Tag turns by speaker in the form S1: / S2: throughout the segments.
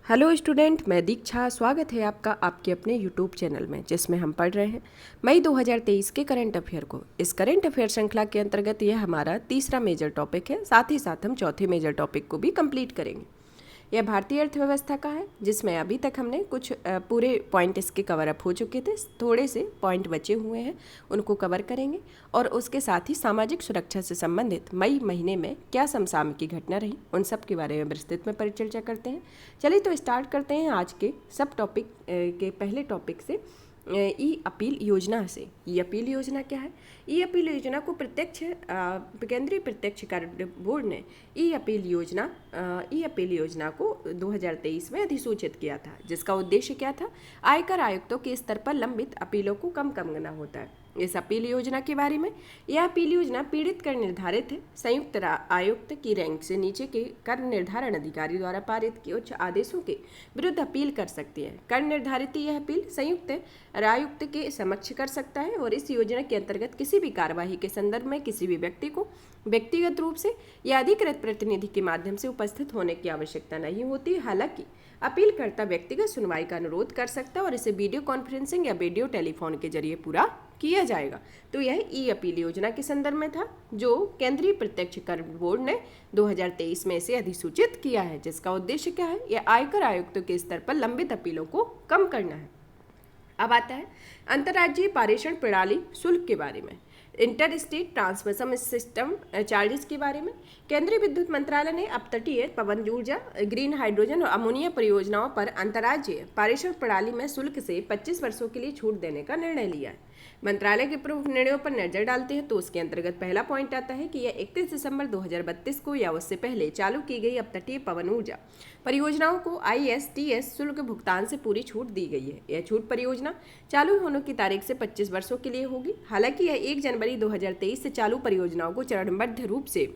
S1: Hello student, मैं दीक्षा। स्वागत है आपका आपके अपने यूट्यूब चैनल में, जिसमें हम पढ़ रहे हैं मई 2023 के करंट अफेयर को। इस करंट अफेयर श्रृंखला के अंतर्गत यह हमारा तीसरा मेजर टॉपिक है। साथ ही साथ हम चौथे मेजर टॉपिक को भी कंप्लीट करेंगे। यह भारतीय अर्थव्यवस्था का है, जिसमें अभी तक हमने कुछ पूरे पॉइंट इसके कवर अप हो चुके थे। थोड़े से पॉइंट बचे हुए हैं, उनको कवर करेंगे। और उसके साथ ही सामाजिक सुरक्षा से संबंधित मई महीने में क्या समसामयिक घटना रही, उन सब के बारे में विस्तृत में परिचर्चा करते हैं। चलिए तो स्टार्ट करते हैं आज के सब टॉपिक के पहले टॉपिक से, ई अपील योजना से। ई अपील योजना क्या है? ई अपील योजना को केंद्रीय प्रत्यक्ष कर बोर्ड ने ई अपील योजना को 2023 में अधिसूचित किया था, जिसका उद्देश्य क्या था? आयकर आयुक्तों के स्तर पर लंबित अपीलों को कम करना होता है। इस अपील योजना के बारे में, यह अपील योजना पीड़ित कर निर्धारित है। संयुक्त आयुक्त की रैंक से नीचे के कर निर्धारण अधिकारी द्वारा पारित किए उच्च आदेशों के विरुद्ध अपील कर सकती है। कर निर्धारित यह अपील संयुक्त आयुक्त के समक्ष कर सकता है और इस योजना के अंतर्गत किसी भी कार्यवाही के संदर्भ में किसी भी व्यक्ति को व्यक्तिगत रूप से या अधिकृत प्रतिनिधि के माध्यम से उपस्थित होने की आवश्यकता नहीं होती। हालांकि अपीलकर्ता व्यक्तिगत सुनवाई का अनुरोध कर सकता है और इसे वीडियो कॉन्फ्रेंसिंग या वीडियो टेलीफोन के जरिए पूरा किया जाएगा। तो यह ई अपील योजना के संदर्भ में था, जो केंद्रीय प्रत्यक्ष कर बोर्ड ने 2023 में इसे अधिसूचित किया है, जिसका उद्देश्य क्या है? यह आयकर आयुक्तों के स्तर पर लंबित अपीलों को कम करना है। अब आता है अंतर्राज्यीय पारेषण प्रणाली शुल्क के बारे में, inter state transmission system charges के बारे में। केंद्रीय विद्युत मंत्रालय ने अपतटीय पवन ऊर्जा, ग्रीन हाइड्रोजन और अमोनिया परियोजनाओं पर अंतर्राज्यीय पारेषण प्रणाली में शुल्क से 25 वर्षों के लिए छूट देने का निर्णय लिया है। मंत्रालय के प्रमुख निर्णयों पर नजर डालते हैं तो उसके अंतर्गत पहला पॉइंट आता है कि यह 31 दिसंबर 2032 को या उससे पहले चालू की गई अपतटीय पवन ऊर्जा परियोजनाओं को ISTS शुल्क भुगतान से पूरी छूट दी गई है। यह छूट परियोजना चालू होने की तारीख से 25 वर्षों के लिए होगी। हालांकि यह 1 जनवरी 2023 से चालू परियोजनाओं को चरणबद्ध रूप से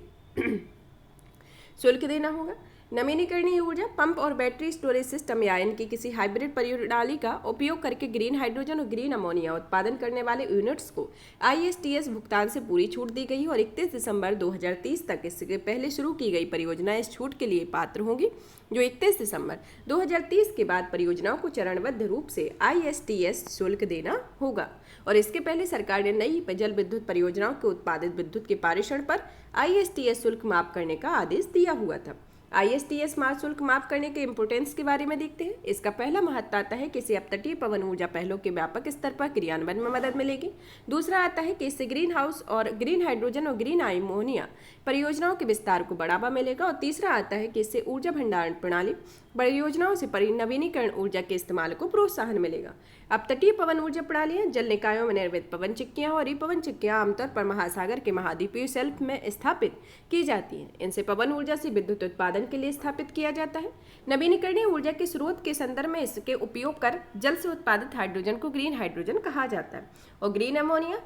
S1: शुल्क देना होगा। नवीनीकरणीय ऊर्जा, पंप और बैटरी स्टोरेज सिस्टम या इनकी किसी हाइब्रिड प्रणाली का उपयोग करके ग्रीन हाइड्रोजन और ग्रीन अमोनिया उत्पादन करने वाले यूनिट्स को ISTS भुगतान से पूरी छूट दी गई और 31 दिसंबर 2030 तक इससे पहले शुरू की गई परियोजनाएं इस छूट के लिए पात्र होंगी। जो 31 दिसंबर 2030 के बाद परियोजनाओं को चरणबद्ध रूप से ISTS शुल्क देना होगा। और इसके पहले सरकार ने नई जल विद्युत परियोजनाओं के उत्पादित विद्युत के पारेषण पर ISTS शुल्क माफ करने का आदेश दिया हुआ था। ISTS शुल्क माफ करने के इम्पोर्टेंस के बारे में देखते हैं। इसका पहला महत्व आता है कि इससे अपतटीय पवन ऊर्जा पहलों के व्यापक स्तर पर क्रियान्वयन में मदद मिलेगी। दूसरा आता है कि इससे ग्रीन हाउस और ग्रीन हाइड्रोजन और ग्रीन अमोनिया परियोजनाओं के विस्तार को बढ़ावा मिलेगा। और तीसरा आता है कि इससे ऊर्जा भंडारण प्रणाली परियोजनाओं से नवीनीकरण ऊर्जा के इस्तेमाल को प्रोत्साहन मिलेगा। अपतटीय पवन ऊर्जा प्रणालियां जल निकायों में निर्मित पवन चक्कियां और ई पवन चक्कियां आमतौर पर महासागर के महाद्वीपीय शेल्फ में स्थापित की जाती हैं। इनसे पवन ऊर्जा से विद्युत उत्पादन के लिए स्थापित किया जाता है। नवीनीकरणीय ऊर्जा के स्रोत के संदर्भ में इसके उपयोग कर जल से उत्पादित हाइड्रोजन को ग्रीन हाइड्रोजन कहा जाता है। और ग्रीन अमोनिया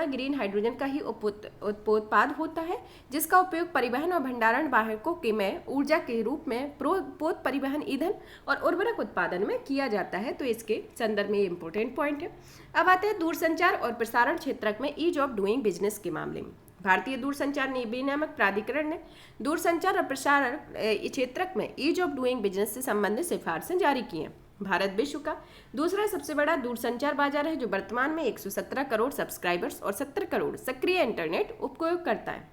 S1: ग्रीन हाइड्रोजन का ही उपोत्पाद होता है, जिसका उपयोग परिवहन और भंडारण वाहकों के में ऊर्जा के रूप में पोत परिवहन, ईंधन और उर्वरक उत्पादन में किया जाता है। तो इसके संदर्भ में इंपॉर्टेंट पॉइंट है। अब आते हैं दूरसंचार और प्रसारण क्षेत्र में ईज ऑफ डूइंग बिजनेस के मामले में। भारतीय दूरसंचार विनियामक प्राधिकरण ने दूरसंचार और प्रसारण क्षेत्र में ईज ऑफ डूइंग बिजनेस से संबंधित सिफारिशें जारी की हैं। भारत विश्व का दूसरा सबसे बड़ा दूरसंचार बाजार है, जो वर्तमान में 117 करोड़ सब्सक्राइबर्स और 70 करोड़ सक्रिय इंटरनेट उपयोग करता है।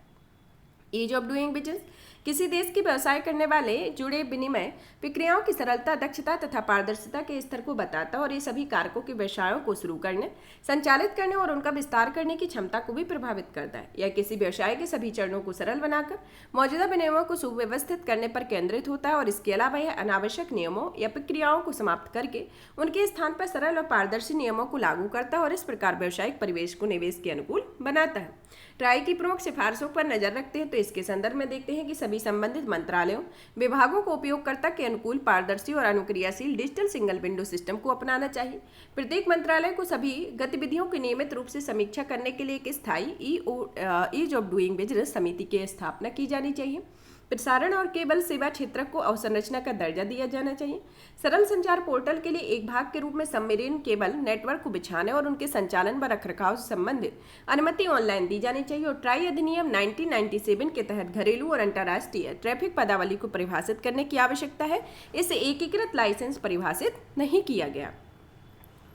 S1: ईज ऑफ डूइंग बिजनेस किसी देश के व्यवसाय करने वाले जुड़े विनिमय प्रक्रियाओं की सरलता, दक्षता तथा पारदर्शिता के स्तर को बताता है और ये सभी कारकों के व्यवसायों को शुरू करने, संचालित करने और उनका विस्तार करने की क्षमता को भी प्रभावित करता है। यह किसी व्यवसाय के सभी चरणों को सरल बनाकर मौजूदा विनियमों को सुव्यवस्थित करने पर केंद्रित होता है। और इसके अलावा यह अनावश्यक नियमों या प्रक्रियाओं को समाप्त करके उनके स्थान पर सरल और पारदर्शी नियमों को लागू करता है और इस प्रकार व्यावसायिक परिवेश को निवेश के अनुकूल बनाता है। ट्राई की प्रमुख सिफारिशों पर नजर रखते हैं तो इसके संदर्भ में देखते हैं कि सभी संबंधित मंत्रालयों, विभागों को उपयोगकर्ता के अनुकूल, पारदर्शी और अनुक्रियाशील डिजिटल सिंगल विंडो सिस्टम को अपनाना चाहिए। प्रत्येक मंत्रालय को सभी गतिविधियों की नियमित रूप से समीक्षा करने के लिए एक स्थायी ईज ऑफ डूइंग बिजनेस समिति की स्थापना की जानी चाहिए। प्रसारण और केबल सेवा क्षेत्र को अवसंरचना का दर्जा दिया जाना चाहिए। सरल संचार पोर्टल के लिए एक भाग के रूप में सबमरीन केबल नेटवर्क को बिछाने और उनके संचालन व रखरखाव से संबंधित अनुमति ऑनलाइन दी जानी चाहिए। और ट्राई अधिनियम 1997 के तहत घरेलू और अंतर्राष्ट्रीय ट्रैफिक पदावली को परिभाषित करने की आवश्यकता है। इसे एकीकृत लाइसेंस परिभाषित नहीं किया गया।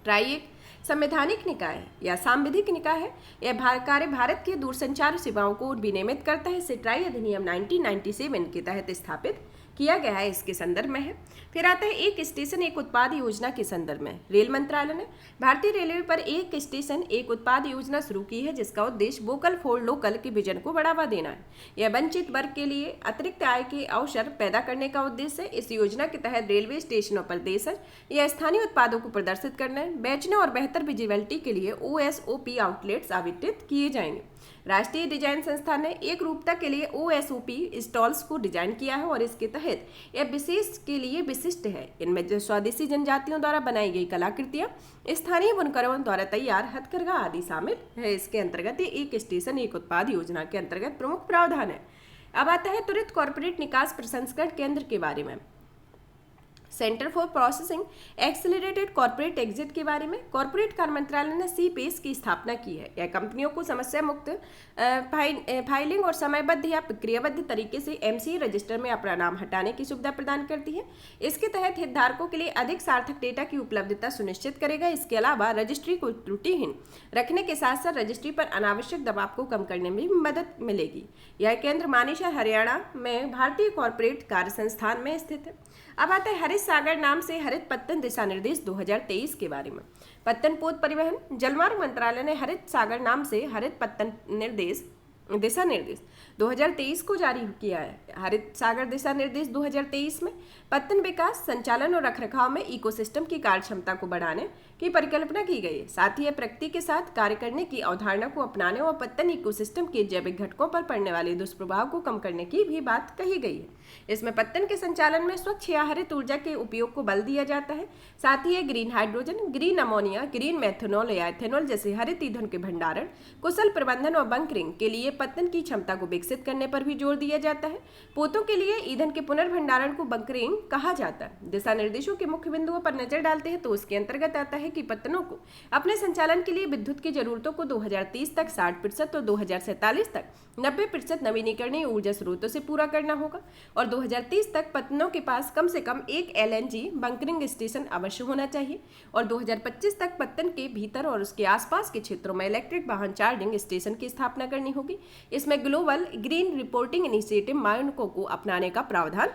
S1: ट्राई एक संवैधानिक निकाय है या सांविधिक निकाय है। यह कार्य भारत के दूरसंचार सेवाओं को विनियमित करता है। इसे ट्राई अधिनियम 1997 के तहत स्थापित किया गया है, इसके संदर्भ में है। फिर आता है एक स्टेशन एक उत्पाद योजना के संदर्भ में। रेल मंत्रालय ने भारतीय रेलवे पर एक स्टेशन एक उत्पाद योजना शुरू की है, जिसका उद्देश्य वोकल फॉर लोकल के विजन को बढ़ावा देना है। यह वंचित वर्ग के लिए अतिरिक्त आय के अवसर पैदा करने का उद्देश्य है। इस योजना के तहत रेलवे स्टेशनों पर देशज या स्थानीय उत्पादों को प्रदर्शित करने, बेचने और बेहतर विजिबिलिटी के लिए OSOP आउटलेट्स आवंटित किए जाएंगे। राष्ट्रीय डिजाइन संस्थान ने एक रूपता के लिए OSOP स्टॉल्स को डिजाइन किया है और इसके तहत यह विशेष के लिए विशिष्ट है। इनमें जो स्वदेशी जनजातियों द्वारा बनाई गई कलाकृतियां, स्थानीय बुनकरों द्वारा तैयार हथकरघा आदि शामिल है। इसके अंतर्गत ये एक स्टेशन एक उत्पाद योजना के अंतर्गत प्रमुख प्रावधान है। अब आता है त्वरित कॉर्पोरेट निकास प्रसंस्करण केंद्र के बारे में। Centre for processing accelerated corporate exit के बारे में कॉर्पोरेट कार्य मंत्रालय ने CPACE की स्थापना की है। यह कंपनियों को समस्या मुक्त फाइलिंग और समयबद्ध या प्रक्रियाबद्ध तरीके से MCA रजिस्टर में अपना नाम हटाने की सुविधा प्रदान करती है। इसके तहत हितधारकों के लिए अधिक सार्थक डेटा की उपलब्धता सुनिश्चित करेगा। इसके अलावा रजिस्ट्री को त्रुटिहीन रखने के साथ साथ रजिस्ट्री पर अनावश्यक दबाव को कम करने में भी मदद मिलेगी। यह केंद्र मानेसर हरियाणा में भारतीय कॉर्पोरेट कार्य संस्थान में स्थित है। अब आता है हरित सागर नाम से हरित पत्तन दिशा निर्देश 2023 के बारे में। पत्तन पोत परिवहन जलमार्ग मंत्रालय ने हरित सागर नाम से हरित पत्तन दिशा निर्देश 2023 को जारी किया है। हरित सागर दिशा निर्देश 2023 में पत्तन विकास, संचालन और रखरखाव में इकोसिस्टम की कार्यक्षमता को बढ़ाने की परिकल्पना की गई है। साथ ही यह प्रकृति के साथ कार्य करने की अवधारणा को अपनाने और पत्तन इकोसिस्टम के जैविक घटकों पर पड़ने वाले दुष्प्रभाव को कम करने की भी बात कही गई है। इसमें पत्तन के संचालन में स्वच्छ या हरित ऊर्जा के उपयोग को बल दिया जाता है। साथ ही green hydrogen, green ammonia, green methanol या एथेनॉल जैसे हरित ईंधन के भंडारण, कुशल प्रबंधन और बंकरिंग के लिए पत्तन की क्षमता को विकसित करने पर भी जोर दिया जाता है। पोतों के लिए ईंधन के पुनर्भंडारण को बंकरिंग कहा जाता है। दिशा निर्देशों के मुख्य बिंदुओं पर नजर डालते हैं तो उसके अंतर्गत आता है कि पत्तनों को अपने संचालन के लिए विद्युत की जरूरतों को 2030 तक 60% और 2047 तक 90% नवीनीकरणीय ऊर्जा स्रोतों से पूरा करना होगा। और 2030 तक पत्तनों के पास कम से कम एक LNG बंकरिंग स्टेशन अवश्य होना चाहिए। और 2025 तक पत्तन के भीतर और उसके आसपास के क्षेत्रों में इलेक्ट्रिक वाहन चार्जिंग स्टेशन की स्थापना करनी होगी। इसमें ग्लोबल ग्रीन रिपोर्टिंग इनिशिएटिव मानकों को अपनाने का प्रावधान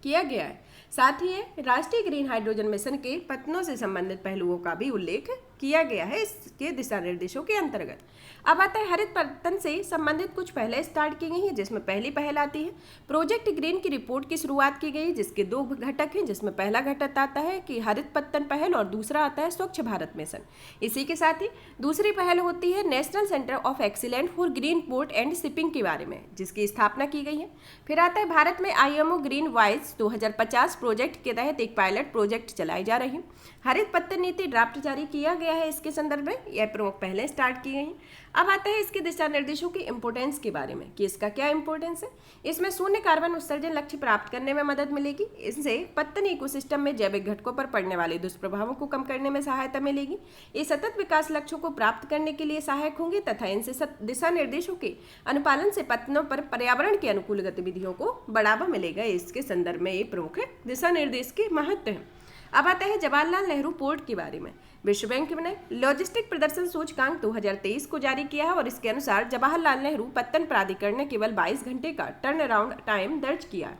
S1: किया गया है। साथ ही राष्ट्रीय ग्रीन हाइड्रोजन मिशन के पत्तनों से संबंधित पहलुओं का भी उल्लेख किया गया है इसके दिशा निर्देशों के अंतर्गत। अब आता है हरित पत्तन से संबंधित कुछ पहले स्टार्ट की गई है, जिसमें पहली पहल आती है प्रोजेक्ट ग्रीन की रिपोर्ट की शुरुआत की गई, जिसके 2 घटक हैं, जिसमें पहला घटक आता है कि हरित पत्तन पहल और दूसरा आता है स्वच्छ भारत मिशन। इसी के साथ ही दूसरी पहल होती है national centre of excellence for green port and shipping के बारे में, जिसकी स्थापना की गई है। फिर आता है भारत में IMO ग्रीन वाइज 2050 प्रोजेक्ट के तहत एक पायलट प्रोजेक्ट चलाई जा रही है। हरित पत्तन नीति ड्राफ्ट जारी किया गया है। इसके संदर्भ में यह प्रमुख पहले स्टार्ट की गई। अब आता है इसके दिशा निर्देशों की इंपोर्टेंस के बारे में कि इसका क्या इंपोर्टेंस है। इसमें शून्य कार्बन उत्सर्जन लक्ष्य प्राप्त करने में मदद मिलेगी। इससे पत्तन इकोसिस्टम में जैविक घटकों पर पड़ने वाले दुष्प्रभावों को कम करने में सहायता मिलेगी। ये सतत विकास लक्ष्यों को प्राप्त करने के लिए सहायक होंगे तथा इनसे दिशा निर्देशों के अनुपालन से पत्तनों पर पर्यावरण के अनुकूल गतिविधियों को बढ़ावा मिलेगा। इसके संदर्भ में ये प्रमुख दिशा निर्देश के महत्व है। अब आता है जवाहरलाल नेहरू पोर्ट के बारे में। विश्व बैंक ने लॉजिस्टिक प्रदर्शन सूचकांक 2023 को जारी किया है और इसके अनुसार जवाहरलाल नेहरू पत्तन प्राधिकरण ने केवल 22 घंटे का टर्न अराउंड टाइम दर्ज किया।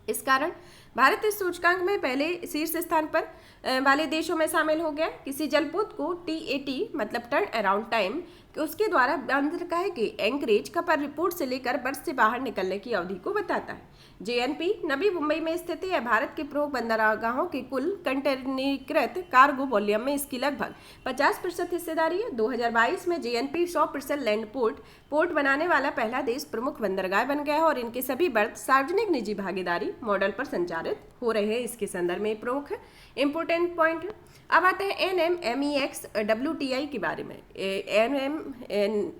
S1: इस कारण भारत इस सूचकांक में पहले शीर्ष स्थान पर वाले देशों में शामिल हो गया। किसी जलपोत को TAT मतलब टर्न अराउंड टाइम उसके द्वारा बंद का है कि एंकरेज का पर रिपोर्ट से लेकर बर्फ से बाहर निकलने की अवधि को बताता है। JNP नवी मुंबई में स्थित है। भारत के प्रमुख बंदरगाहों के कुल कंटेनरीकृत कार्गो वॉल्यूम में इसकी लगभग 50% हिस्सेदारी है। 2022 में JNP 100% लैंड पोर्ट बनाने वाला पहला देश प्रमुख बंदरगाह बन गया है और इनके सभी बर्थ सार्वजनिक निजी भागीदारी मॉडल पर संचालित हो रहे हैं। इसके संदर्भ में प्रमुख इंपोर्टेंट पॉइंट है। अब आते हैं NMEX WTI के बारे में।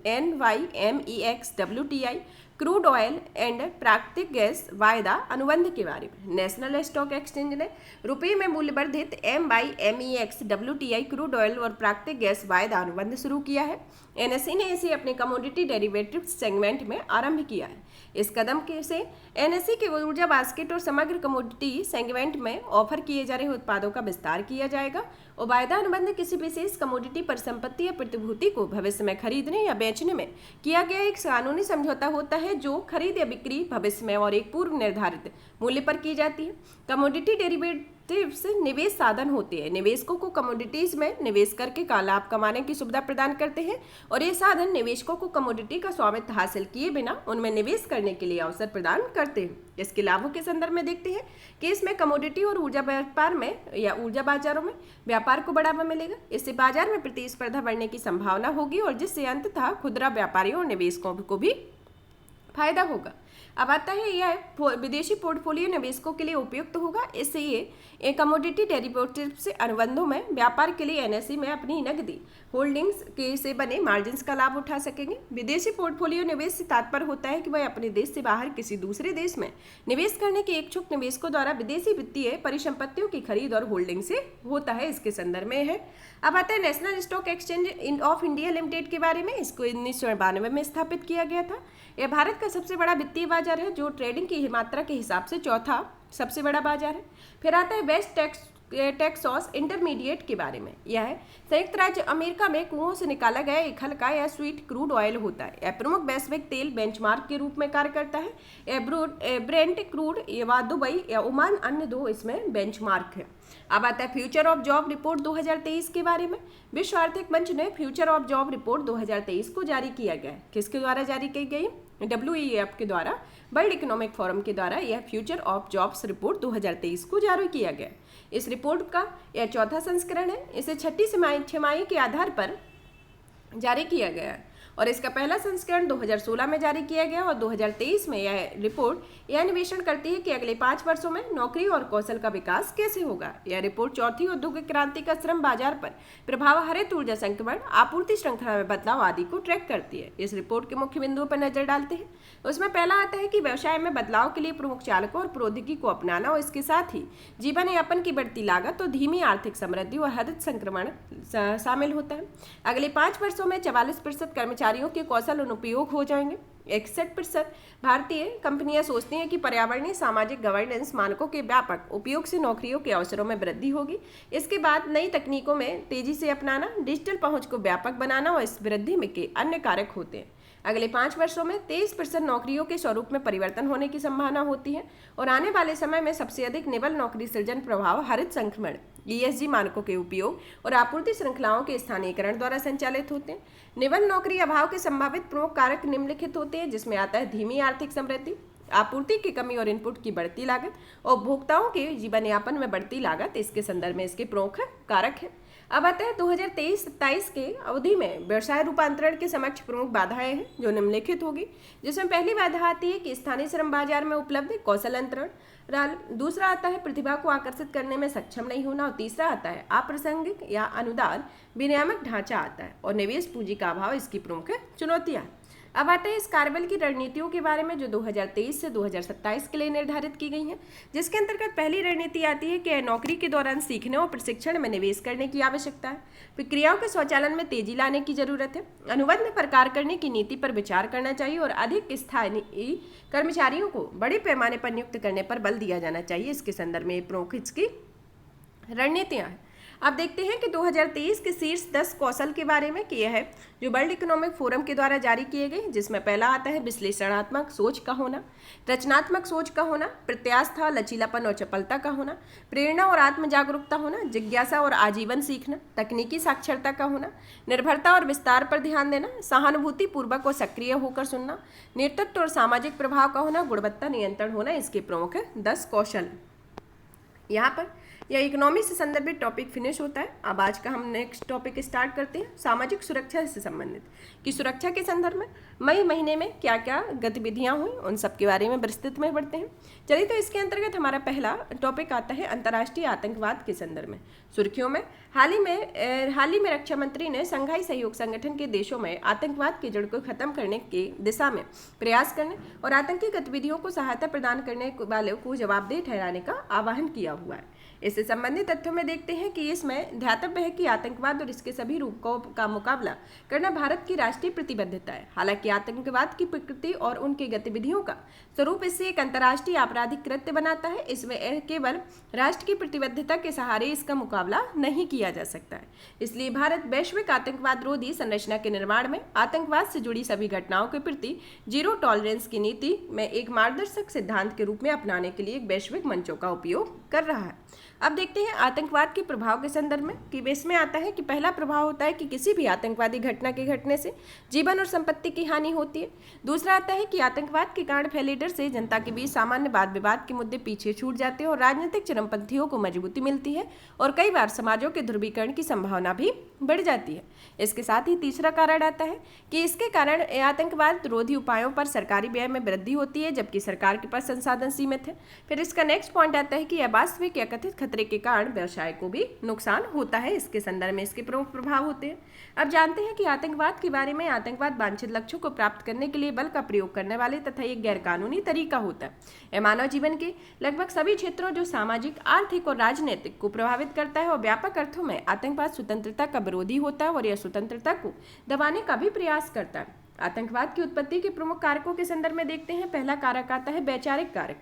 S1: NYMEX WTI crude oil and प्राकृतिक गैस वायदा अनुबंध के बारे में। नेशनल स्टॉक एक्सचेंज ने रुपये में मूल्यवर्धित MYMEX WTI क्रूड ऑयल और प्राकृतिक गैस वायदा अनुबंध शुरू किया है। NSE ने इसे अपने कमोडिटी डेरिवेटिव सेगमेंट में आरंभ किया है। इस कदम से NSE के ऊर्जा बास्केट और समग्र कमोडिटी सेगमेंट में ऑफर किए जा रहे उत्पादों का विस्तार किया जाएगा और वायदा अनुबंध किसी विशेष कमोडिटी पर संपत्ति या प्रतिभूति को भविष्य में खरीदने या बेचने में किया गया एक कानूनी समझौता होता है जो खरीद या बिक्री भविष्य में और एक पूर्व निर्धारित मूल्य पर की जाती है। कमोडिटी डेरिवेटिव्स निवेश साधन होते हैं। निवेशकों को कमोडिटीज में निवेश करके का लाभ कमाने की सुविधा प्रदान करते हैं और ये साधन निवेशकों को कमोडिटी का स्वामित्व हासिल किए बिना उनमें निवेश करने के लिए अवसर प्रदान करते हैं। इसके लाभों के संदर्भ में देखते हैं कि इसमें कमोडिटी और ऊर्जा व्यापार में या ऊर्जा बाजारों में व्यापार को बढ़ावा मिलेगा। इससे बाजार में प्रतिस्पर्धा बढ़ने की संभावना होगी और जिससे अंततः खुदरा व्यापारियों और निवेशकों को भी फायदा होगा। अब आता है यह विदेशी पोर्टफोलियो निवेशकों के लिए उपयुक्त होगा। इससे ये कमोडिटी डेरिवेटिव से अनुबंधों में व्यापार के लिए NSE में अपनी नकदी होल्डिंग्स के से बने मार्जिन्स का लाभ उठा सकेंगे। विदेशी पोर्टफोलियो निवेश से तात्पर्य होता है कि वह अपने देश से बाहर किसी दूसरे देश में निवेश करने के इच्छुक निवेशकों द्वारा विदेशी वित्तीय परिसंपत्तियों की खरीद और होल्डिंग से होता है। इसके संदर्भ में है। अब आता है national stock exchange of India limited के बारे में। इसको 1992 में स्थापित किया गया था। यह भारत का सबसे बड़ा वित्तीय बाजार है जो ट्रेडिंग की मात्रा के हिसाब से चौथा सबसे बड़ा बाजार है। फिर आता है वेस्ट टेक्सास इंटरमीडिएट के बारे में। यह संयुक्त राज्य अमेरिका में कुओं से निकाला गया एक हल्का या स्वीट क्रूड ऑयल होता है। यह प्रमुख वैश्विक तेल बेंचमार्क के रूप में कार्य करता है। यह ब्रेंट क्रूड या दुबई या ओमान अन्य दो इसमें बेंचमार्क है। अब आता है फ्यूचर ऑफ जॉब रिपोर्ट 2023 के बारे में। विश्व आर्थिक मंच ने फ्यूचर ऑफ जॉब रिपोर्ट 2023 को जारी किया गया है। किसके द्वारा जारी की गई? WEF के द्वारा, वर्ल्ड इकोनॉमिक फोरम के द्वारा यह फ्यूचर ऑफ जॉब्स रिपोर्ट 2023 को जारी किया गया। इस रिपोर्ट का यह चौथा संस्करण है। इसे छठी छमाही के आधार पर जारी किया गया है और इसका पहला संस्करण 2016 में जारी किया गया और 2023 में यह रिपोर्ट यह अन्वेषण करती है कि अगले 5 वर्षों में नौकरी और कौशल का विकास कैसे होगा। यह रिपोर्ट चौथी औद्योगिक क्रांति का श्रम बाजार पर प्रभाव, हरित ऊर्जा संक्रमण, आपूर्ति श्रृंखला में बदलाव आदि को ट्रैक करती है। इस रिपोर्ट के मुख्य बिंदुओं पर नजर डालते हैं। उसमें पहला आता है कि व्यवसाय में बदलाव के लिए प्रमुख चालकों और प्रौद्योगिकी को अपनाना और इसके साथ ही जीवन यापन की बढ़ती लागत और धीमी आर्थिक समृद्धि और हरित संक्रमण शामिल होता है। अगले 5 वर्षों में 44% कर्मचारियों के कौशल अनुपयोग हो जाएंगे। 61% भारतीय कंपनियां सोचती हैं कि पर्यावरणीय सामाजिक गवर्नेंस मानकों के व्यापक उपयोग से नौकरियों के अवसरों में वृद्धि होगी। इसके बाद नई तकनीकों में तेजी से अपनाना, डिजिटल पहुंच को व्यापक बनाना और इस वृद्धि में के अन्य कारक होते हैं। अगले 5 वर्षों में 23% नौकरियों के स्वरूप में परिवर्तन होने की संभावना होती है और आने वाले समय में सबसे अधिक निवल नौकरी सृजन प्रभाव हरित संक्रमण, ESG मानकों के उपयोग और आपूर्ति श्रृंखलाओं के स्थानीयकरण द्वारा संचालित होते हैं। निवल नौकरी अभाव के संभावित प्रमुख कारक निम्नलिखित होते हैं, जिसमें आता है धीमी आर्थिक समृद्धि, आपूर्ति की कमी और इनपुट की बढ़ती लागत और उपभोक्ताओं के जीवन यापन में बढ़ती लागत इसके संदर्भ में इसके प्रमुख कारक हैं। अब आता है 2023-27 के अवधि में व्यवसाय रूपांतरण के समक्ष प्रमुख बाधाएं हैं जो निम्नलिखित होगी, जिसमें पहली बाधा आती है कि स्थानीय श्रम बाजार में उपलब्ध कौशल अंतरण, दूसरा आता है प्रतिभा को आकर्षित करने में सक्षम नहीं होना और तीसरा आता है अप्रासंगिक या अनुदान विनियामक ढांचा आता है और निवेश पूंजी का अभाव इसकी प्रमुख चुनौतियां। अब आते हैं इस कार्यबल की रणनीतियों के बारे में जो 2023 से 2027 के लिए निर्धारित की गई हैं, जिसके अंतर्गत पहली रणनीति आती है कि नौकरी के दौरान सीखने और प्रशिक्षण में निवेश करने की आवश्यकता है। प्रक्रियाओं के स्वचालन में तेजी लाने की जरूरत है। अनुबंध पर कार्य करने की नीति पर विचार करना चाहिए और अधिक स्थानीय कर्मचारियों को बड़े पैमाने पर नियुक्त करने पर बल दिया जाना चाहिए। इसके संदर्भ में प्रमुख इसकी रणनीतियाँ हैं। अब देखते हैं कि 2023 के शीर्ष 10 कौशल के बारे में, कि यह है जो वर्ल्ड इकोनॉमिक फोरम के द्वारा जारी किए गए, जिसमें पहला आता है विश्लेषणात्मक सोच का होना, रचनात्मक सोच का होना, प्रत्यास्था, लचीलापन और चपलता का होना, प्रेरणा और आत्म जागरूकता होना, जिज्ञासा और आजीवन सीखना, तकनीकी साक्षरता का होना, निर्भरता और विस्तार पर ध्यान देना, सहानुभूति पूर्वक और सक्रिय होकर सुनना, नेतृत्व और सामाजिक प्रभाव का होना, गुणवत्ता नियंत्रण होना इसके प्रमुख 10 कौशल यहाँ पर यह इकोनॉमी से संदर्भित टॉपिक फिनिश होता है। अब आज का हम नेक्स्ट टॉपिक स्टार्ट करते हैं, सामाजिक सुरक्षा से संबंधित कि सुरक्षा के संदर्भ में मई महीने में क्या क्या गतिविधियां हुई, उन सब के बारे में विस्तृत में पढ़ते हैं। चलिए, तो इसके अंतर्गत हमारा पहला टॉपिक आता है अंतर्राष्ट्रीय आतंकवाद के संदर्भ में। सुर्खियों में हाल ही में रक्षा मंत्री ने संघाई सहयोग संगठन के देशों में आतंकवाद की जड़ को खत्म करने की दिशा में प्रयास करने और आतंकी गतिविधियों को सहायता प्रदान करने वालों को जवाबदेह ठहराने का आह्वान किया हुआ है। इससे संबंधित तथ्यों में देखते हैं कि इसमें ध्यातव्य है कि आतंकवाद और इसके सभी रूपों का मुकाबला करना भारत की राष्ट्रीय प्रतिबद्धता है। हालांकि आतंकवाद की प्रकृति और उनकी गतिविधियों का स्वरूप इससे एक अंतर्राष्ट्रीय आपराधिक कृत्य बनाता है। इसमें केवल राष्ट्र की प्रतिबद्धता के सहारे इसका मुकाबला नहीं किया जा सकता है। इसलिए भारत वैश्विक आतंकवाद रोधी संरचना के निर्माण में आतंकवाद से जुड़ी सभी घटनाओं के प्रति जीरो टॉलरेंस की नीति में एक मार्गदर्शक सिद्धांत के रूप में अपनाने के लिए एक वैश्विक मंचों का उपयोग कर रहा है। अब देखते हैं आतंकवाद के प्रभाव के संदर्भ में कि इसमें आता है कि पहला प्रभाव होता है कि किसी भी आतंकवादी घटना के घटने से जीवन और संपत्ति की हानि होती है। दूसरा आता है कि आतंकवाद के कारण फैले डर से जनता के बीच सामान्य वाद विवाद के मुद्दे पीछे छूट जाते हैं और राजनीतिक चरमपंथियों को मजबूती मिलती है और कई बार समाजों के ध्रुवीकरण की संभावना भी बढ़ जाती है। इसके साथ ही तीसरा कारण आता है कि इसके कारण आतंकवाद रोधी उपायों पर सरकारी व्यय में वृद्धि होती है, जबकि सरकार के पास संसाधन सीमित है। फिर इसका नेक्स्ट पॉइंट आता है कि अवास्तविक या कथित खतरे के कारण व्यवसाय को भी नुकसान होता है। इसके संदर्भ में इसके प्रमुख प्रभाव होते हैं। अब जानते हैं कि आतंकवाद के बारे में। आतंकवाद वांछित लक्ष्यों को प्राप्त करने के लिए बल का प्रयोग करने वाले तथा एक गैरकानूनी तरीका होता है। यह मानव जीवन के लगभग सभी क्षेत्रों जो सामाजिक, आर्थिक और राजनीतिक को प्रभावित करता है और व्यापक अर्थों में आतंकवाद स्वतंत्रता का विरोधी होता है और यह स्वतंत्रता को दबाने का भी प्रयास करता है। आतंकवाद की उत्पत्ति के प्रमुख कारकों के संदर्भ में देखते हैं। पहला कारक आता है वैचारिक कारक।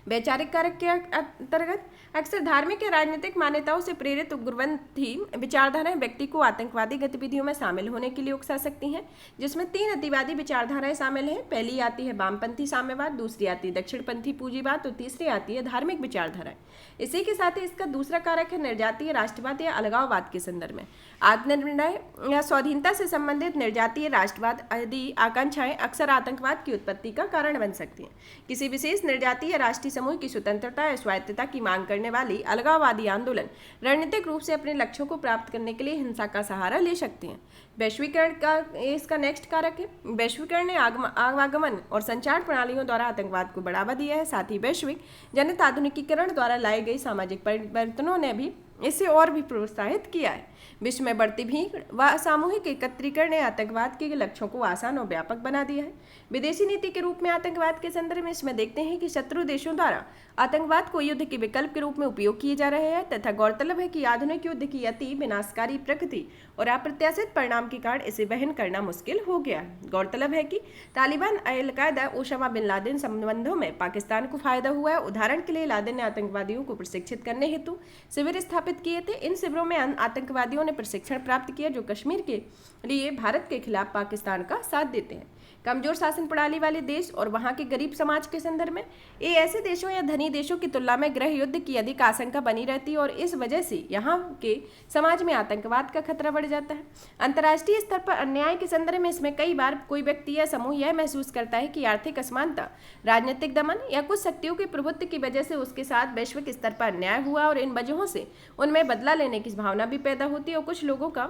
S1: वैचारिक कारक के अंतर्गत अक्सर धार्मिक या राजनीतिक मान्यताओं से प्रेरित उग्रपंथी विचारधाराएं व्यक्ति को आतंकवादी गतिविधियों में शामिल होने के लिए उकसा सकती हैं, जिसमें 3 अतिवादी विचारधाराएं शामिल हैं। पहली आती है वामपंथी साम्यवाद, दूसरी आती है दक्षिणपंथी पूंजीवाद और तीसरी आती है धार्मिक विचारधाराएं। इसी के साथ ही इसका दूसरा कारक है निर्जातीय राष्ट्रवाद या अलगाववाद के संदर्भ में। आत्मनिर्णय या स्वाधीनता से संबंधित निर्जातीय राष्ट्रवाद आदि आकांक्षाएं अक्सर आतंकवाद की उत्पत्ति का कारण बन सकती हैं। किसी विशेष निर्जातीय राष्ट्रीय समूह की स्वतंत्रता या स्वायत्तता की मांग करने वाली अलगाववादी आंदोलन रणनीतिक रूप से अपने लक्ष्यों को प्राप्त करने के लिए हिंसा का सहारा ले सकते हैं। वैश्वीकरण का इसका नेक्स्ट कारक है। वैश्वीकरण ने आवागमन और संचार प्रणालियों द्वारा आतंकवाद को बढ़ावा दिया है। साथ ही वैश्विक जनता आधुनिकीकरण द्वारा लाई गई सामाजिक परिवर्तनों ने भी इसे और भी प्रोत्साहित किया है। विश्व में बढ़ती भीड़ व सामूहिक एकत्रीकरण ने आतंकवाद के लक्ष्यों को आसान और व्यापक बना दिया है। विदेशी नीति के रूप में आतंकवाद के संदर्भ में इसमें देखते हैं कि शत्रु देशों द्वारा आतंकवाद को युद्ध के विकल्प के रूप में उपयोग किए जा रहे हैं तथा गौरतलब है कि आधुनिक युद्ध की अति विनाशकारी प्रकृति और अप्रत्याशित परिणाम के कारण इसे वहन करना मुश्किल हो गया है। गौरतलब है कि Taliban, al Qaeda, Osama bin Laden संबंधों में पाकिस्तान को फायदा हुआ है। उदाहरण के लिए लादेन ने आतंकवादियों को प्रशिक्षित करने हेतु शिविर स्थापित किए थे। इन शिविरों में आतंकवादियों ने प्रशिक्षण प्राप्त किया जो कश्मीर के लिए भारत के खिलाफ पाकिस्तान का साथ देते हैं। कमजोर शासन प्रणाली वाले देश और वहां के गरीब समाज के संदर्भ में ये ऐसे देशों या धनी देशों की तुलना में गृह युद्ध की अधिक आशंका बनी रहती है और इस वजह से यहाँ के समाज में आतंकवाद का खतरा बढ़ जाता है। अंतर्राष्ट्रीय स्तर पर अन्याय के संदर्भ में इसमें कई बार कोई व्यक्ति या समूह यह महसूस करता है कि आर्थिक असमानता, राजनीतिक दमन या कुछ शक्तियों के प्रभुत्व की वजह से उसके साथ वैश्विक स्तर पर अन्याय हुआ और इन वजहों से उनमें बदला लेने की भावना भी पैदा होती है और कुछ लोगों का